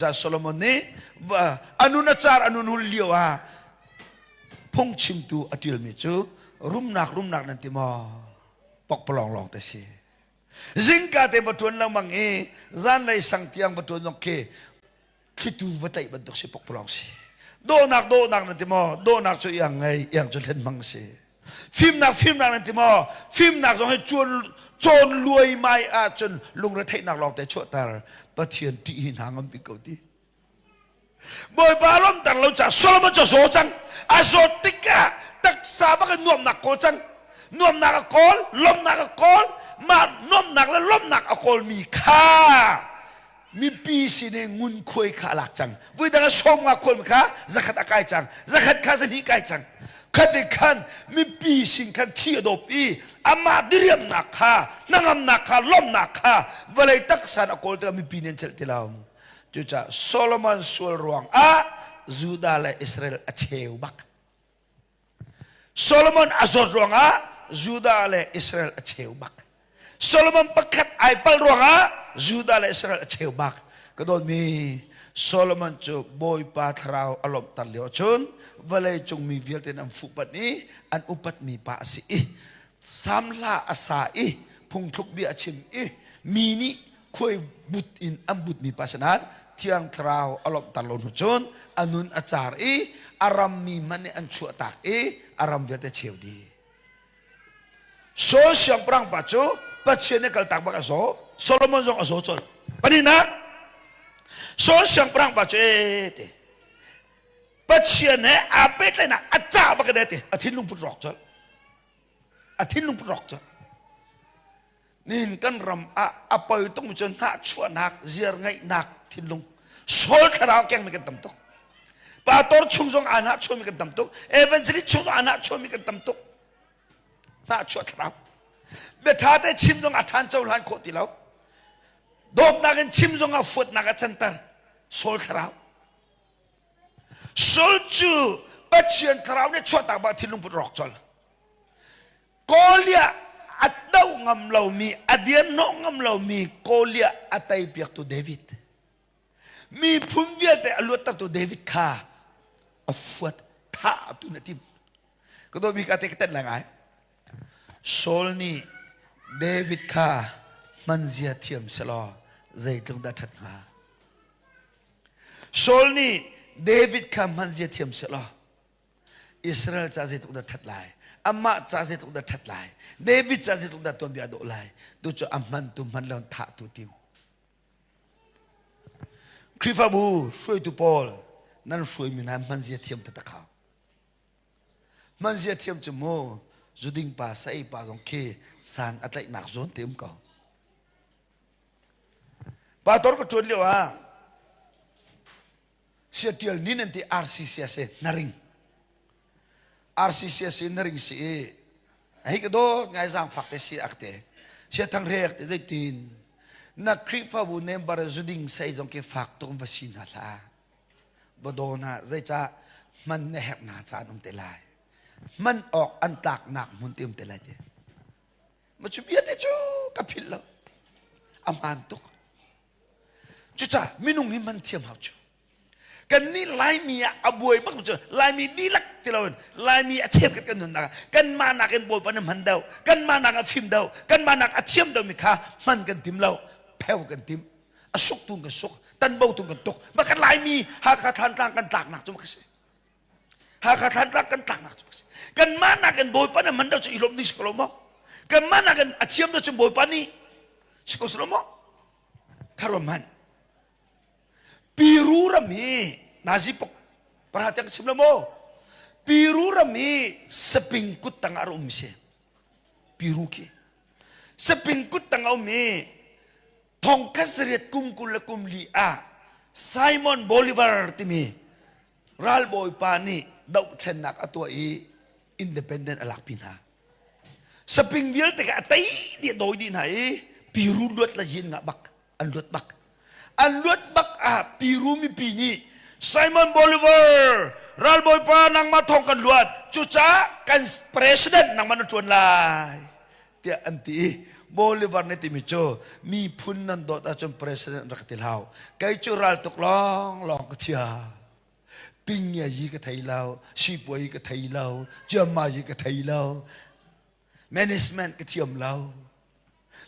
Sa Solomon ni anu na char anu hulio ha phong chim tu atil mi chu rumnak nanti mo pok pelong long te si zingka te batun lang mang e zan lai sang tiang batun long ke kitu batai bentuk si pok pelong si do nak nanti mo do nak chu yang ngai yang chu len mang si phim nak nanti mo phim nak jong he chon luai mai a chun lung ra thai nak long te chu tar pathian ti hin hangam bi ko ti boy balom tar lo cha Solomon cho so chang a so tika tak sa ba ka nuam nak ko chang nuam nak kol lom nak kol ma nuam nak la lom nak kol mi kha mi pi si ne ngun khoi kha lak chang vui da som nga kol mi kha zakat akai chang zakat kha zani kai chang khade khan mi pi sing khan thi do pi ama diriam nak kha nangam nak kha lom nak kha valai tak san kol ta mi pi nen chel tilaw Jucha Solomon sul ruang a Juda le Israel a cheu bak Solomon azot ruang a Juda le Israel a cheu bak Solomon pakat ai pal ruang a Juda le Israel a cheu bak kadon mi Solomon chu boy pa thrau alom tar leo chun valai chung mi vial ten am fupat ni an upat mi pa si samla asa phung thuk bi achim mi ni khoi but in ambut mi pasanan tiang trao alop talon hujon anun acar aram mi mane an chuatak aram vete chewdi so siang perang pacu paciene kal tak bak aso Solomon jong aso chon panina so siang perang pacu te paciene apet lena aca bak dete athin lung put rok chon athin lung put rok chon nin kan ram apa itu macam tak cuan nak ziar ngai nak tilung sol kerau keng mi ketam tuk pator chungjong anak chu mi ketam tuk eventually chungjong anak chu mi ketam tuk tak cuan kerau betate chimjong athan chau lan ko tilau dop nagen chimjong a foot naga chantar sol kerau sol chu pachian kerau ne chota ba tilung put rok chol kolia at daw ngam law mi adian no ngam law mi kolia atay piak to David mi punvial te alut to David ka afuat ta tu natim kado mi kate katan lang ay sol ni David ka manzia thiam selo zai tung da that nga sol ni David ka manzia thiam selo Israel cha zai tung da that lai amma cha se tuk da that lai David cha se tuk da tom bia do lai tu cho amman tu man lon tha tu tim krifabu shui tu Paul nan shui mi nan man zia thiam ta kha man zia thiam chu mo juding pa sai pa jong ke san atlai nak zon tem ko pa tor ko chon lewa siatial ninanti RCCS naring RCCS naring si ay kado ngay zang fakte si akte siya tang react zay tin na kripa bu nem bara zuding say zong ke faktong vasina la bodona zay cha man nehek na cha num telay man ok an tak nak mun tim telay te machubiya te chu kapil lo amantok chucha minung himan tiam hau chu kan ni lai mi abuai bak chu lai mi dilak tilawan lai mi achep kat kan na kan mana kan bol panam handau kan mana ka phim dau kan mana ka thiam dau mi kha man kan tim lau pheu kan tim asuk tung kan suk tan bau tung kan tok ma kan lai mi ha kha than tang kan tak nak chu ma kse ha kha than tang kan tak nak chu kan mana kan bol panam handau chu ilom ni skolomo kan mana kan athiam dau chu bol pani sikoslomo karoman piru rami nasi pok perhatian sebelum mo piru rami sepingkut tang arum se piru ki sepingkut tang umi tongkas riat kumkul kumli a Simon Bolivar timi ral boy pani dau tenak atwa independent alakpina seping vial te ka tai dia doi din hai piru luat la yin nga bak an luat bak anlut bak piru mi pini Simon Bolivar ralboy pa nang matong kan luat chucha kan president nang manutuan lai tia anti โบลิวาร์เนติมิโจมีพุนนันโดตาจนประธานรักติลาวไกจูรัลตกลองกเทียปิงยายีกไทยลาวชีปวยกไทยลาวเจามายีกไทยลาวแมネจเมนต์กเทียมลาว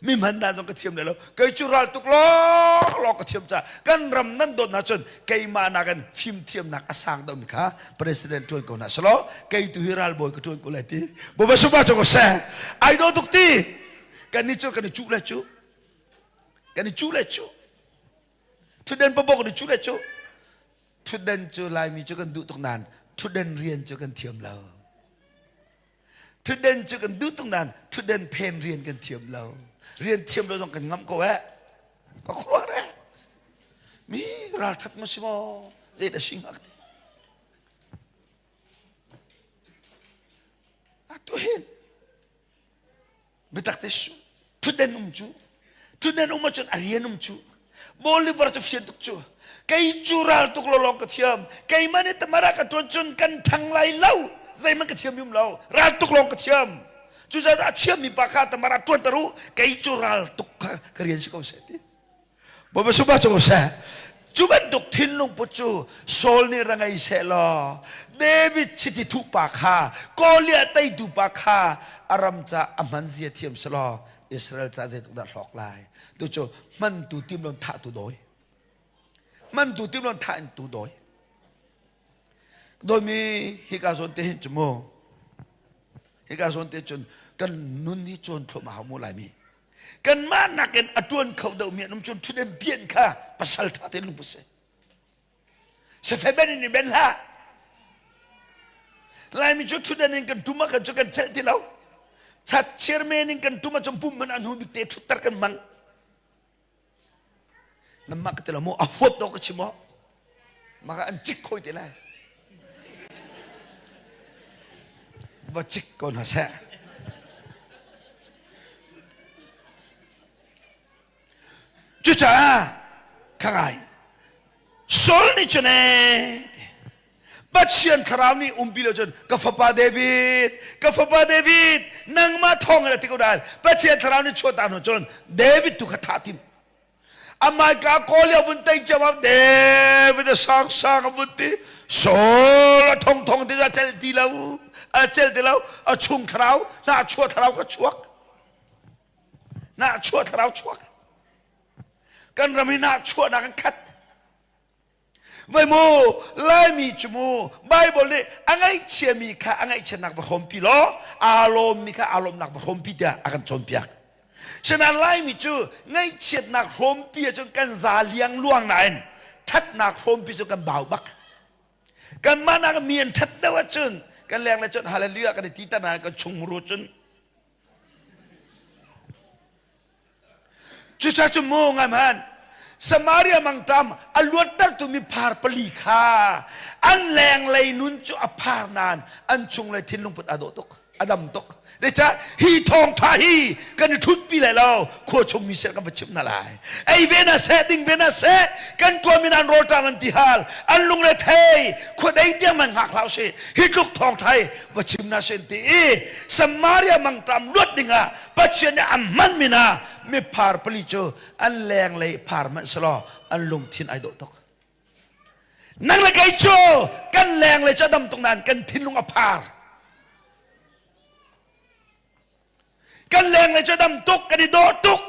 มีมันดาจงกระเทียมเลยแล้วไกจูรัลตุกล้อกระเทียมจ้ากันรำนั้นโดนนะจนไกมานากันฟิล์มเทียมนักอาสังดอมิค่ะประธานจวนกูนะสโลไกตุฮิรัลบอยกจวนกูเลยทีบุบสุบะจงก็เซ่ไอโดตุกตีกันนี่จูกันนี่จูเลยจูกันนี่จูเลยจูทุเดนปะบอกกันนี่จูเลยจูทุเดนจูลายมีจูกันดูตรงนั้นทุเดนเรียนจูกันเทียมเราทุเดนจูกันดูตรงนั้นทุเดนเพนเรียนกันเทียมเราเรียนเทียมเราต้องกันงำก็แวะก็ครัวแหละมีราทัดมุสลิมเจตสิงห์อัตุเห็นเบตักเตชูทุเดนจูทุเดนจนอารียนจูบอลิวาร์จะเฟียนตุกจูไกจูรัลตุกลองกระเทียมไกมันเนี่ยตมารักกันจนกันทางไหลเล่าใจมันกระเทียมยุ่มเรารัลตุกลองกระเทียมจูจะอาเทียมมีปากกาตมารักจนตรู้ไกจูรัลตุกกระเรียนสิเขาเสร็จบ่มาสุบะจงเสร็จจูบันตุกทิ้งลงปุจูโซลนี่รังไอเสลอเดวิดชิติทุปากคากอเลียไตดูปากคาอารัมจะอามันเสียเทียมสลออิสราเอลจะเจตุดัดหลอกลายตัวโจมันตูติมลนท่าตัวโดยมันตูติมลนท่าตัวโดยมีฮิกาโซนเตหินจมูฮิกาโซนเตจนกันนุนนี่จนทั่วมหามุลายมีกันมานักกันอดวนเขาเดาเมียน้ำจนทุเรศเบียนค่ะปัสสัลท่าเตลุบุเสเสฟเบนนี่เบนละลายมีจุดทุเรศนี่กันทุมากันจุกันเซติเราชัดเชื่อเมนี่กันทุมาจมปุ่มมันอันหูบิเตทุตรกันมังน้ำมักเตละโมอฟวดดอกชิมอมากอันจิกคอยเตละว่าจิกก่อนฮะเสจุจ้าข้างไงโซลนี่จนเองบัดเชียนคราวนี้บิลจนกาฟปาเดวิดนั่งมาท่องอะไรที่เขาได้บัดเชียนคราวนี้ชวดตานจนเดวิดตุกท่าทิมอเมริกาโคเลียวันที่จะมาเดวิดสร้างวันที่โซลท่องที่จะเจริญดีแล้วเจริญดีแล้วชุ่มคราวน่าชัวคราวก็ชัวน่าชัวคราวชัวกันรำมินาชัวนักขัดไว้โมไล่มีจมูไบเบิลเลยอังไงเชื่อมีค่ะอังไงเชื่อนักบรมปีล้ออารมณ์มีค่ะอารมณ์นักบรมปีเดียอากันจนเปียกฉะนั้นไล่มีจูไงเชื่อนักบรมปีจนกันซาเลียงล่วงไหนทัดนักบรมปีจนกันเบาบักกันมานักเมียนทัดได้ว่าจนกันแรงเลยจนฮาเลลูยากันที่ตานากันชงรู้จนจุดจมูกไงมันสมาเรียมังตามอลวดตัดตุมีพาร์ปลีคาอันแรงเลยนุนจูอพาร์นานอันชงเลยทิ้งลงพุทธอดตกอดัมตกเดชะฮีทองทาฮีกันทุบปีเลยเราโคชงมีเสกกันประชิมนาลายไอเวนัสดิ้งเวนัสกันตัวมินันโรตามันติฮาลอันลุงเลยเทยขวดไอเดียมันหักเราเสฮิตุกทองไทยประชิมนาเซนตีสมาเรียมังตามลวดดิ่งะประชิมเนี่ยอัมมันมินาไม่พาร์ปลีโจอันแรงเลยพาร์มันสลออันลงทิ้งไอโดตกนั่งเลยไกโจกันแรงเลยจะดำตรงนั้นกันทิ้งลงอพาร์กันแรงเลยจะดำตุกกันดิโดตุก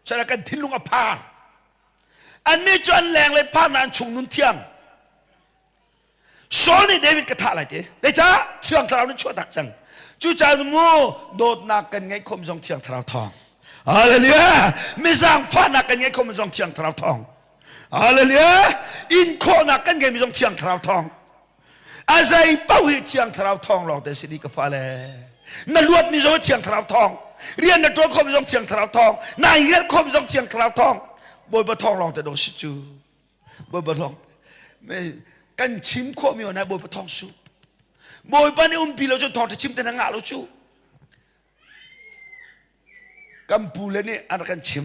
ฉะนั้นกันทิ้งลงอพาร์อันนี้จนแรงเลยพาร์นานชงนุนเทียงโซนี่เดวิดกระทะอะไรเด้จ้าเทียงเรานี่ชั่วดักจังจู่ใจมูโดดนักกันไงคมจงเทียงเราทองฮาเลลูยาไม่สร้างฟ้านักกันไงคมจงเทียงเราทองฮาเลลูยาอินโคนักกันไงมีจงเทียงเราทองอาศัยเป้าหิเทียงเราทองเราแต่สิริกฟ้าเลยนั่นลวดมีจงเทียงเราทองเรียนนั่นตัวคมจงเทียงเราทองนายเงี้ยคมจงเทียงเราทองบอยบะทองลองแต่ดอกชิจูบอยบะทองไม่กันชิมโคมีวันไหนบอยบะทองชูบอยปานี่ปีเราจะทองแต่ชิมแต่นางาเราชูกัมพูเลนี่อันกันชิม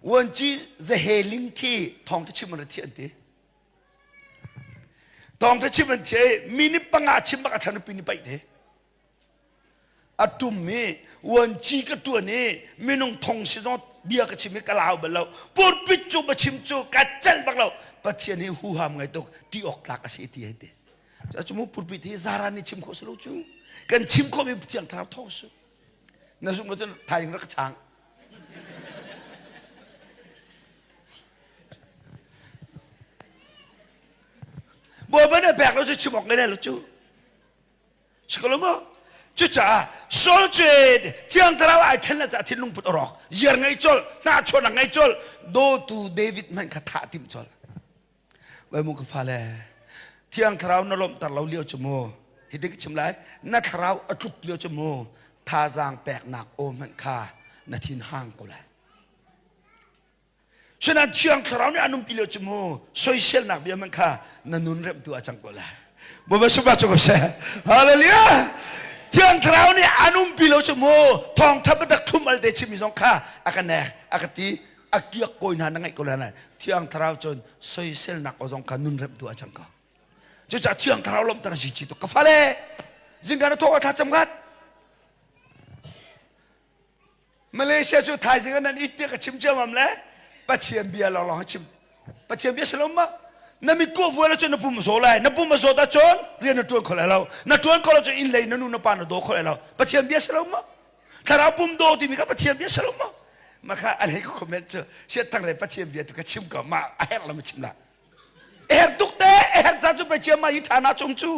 วันจีจะเฮลิงที่ทองที่ชิมมันเทียนตีทองที่ชิมมันเทียมินิปังอาชิมบักทันปีนี้ไปเถ อะตุมมีวันจีก็ตัวนี้ไม่นงทงสิโนเบียกชิมิกลาวเบลเราปวดปิจูบชิมจูกัดเจลบักเราประเทศนี้หูหามไงตกที่ออกหลักอาศัยที่เด็ดจะจมูกปวดปิที่ซารานี่ชิมโคสลูจูกันชิมโคมีเพียงทางท้องสุนั่นสมมติไทยรักช้างบัวมันเนี่ยแบกเราจะชิมออกเลยนะลูกจูสกลมั้งจุดจ้าโซลเจดที่อังตรายไอ้เทนละจะทิ้งลุงพุทธรอกยังไงจอลน่าชนยังไงจอลโดตูเดวิดมันขัดท่าทิมจอลไว้มุกฟ้าเลยที่อังตราวนรมตเราเลี้ยวจมูกเห็นได้ชิมไรนักเราอจุกเลี้ยวจมูกท่าจางแปลกหนักโอมันคานาทินห้างกูเลยฉะนั้นที่อังตราวนี่อนุมปิเลี้ยวจมูกโซยเชลหนักเบียมันคานานุนเริ่มตัวจังกูเลยบ่มาสุภาพจุกเสะฮาเลลูยาที่อังตราวนี่อนุมปิเลี้ยวจมูกทองทับดักทุ่มอะไรเดชิมิสงคาอากันแน่อากตีอากิยกโกยนานังไงกูเลยนะที่อังตราวจนโซยเชลหนักโอซงคานุนเริ่มตัวจังกูจะจัดที่อังตราวลมตระจิตตุกฟ้าเลยจึงการโทษทัดจำกัดมาเลเซียจุดไทยจึงนั้นอิตเตียกับชิมเจ้ามันเลยปะเทียมเบียร์เราลองชิมปะเทียมเบียร์สลมมะนั่นมีกู้วัวแล้วจนนับปุ่มโซ่เลยนับปุ่มโซ่ตาจนเรียนนับตัวคนเรานับตัวคนเราจะอินเลยนั่นนู่นนับปานนับโดคนเราปะเทียมเบียร์สลมมะถ้าเราปุ่มโดที่มีก็ปะเทียมเบียร์สลมมะมาค่ะอะไรก็คอมเมนต์เจอเชื่อตั้งเลยปะเทียมเบียร์ตุกชิมก็มาเอร์เราไม่ชิมละเอร์ตุกเตะเอร์จะจุดไปเชื่อมาอิฐานะจงจู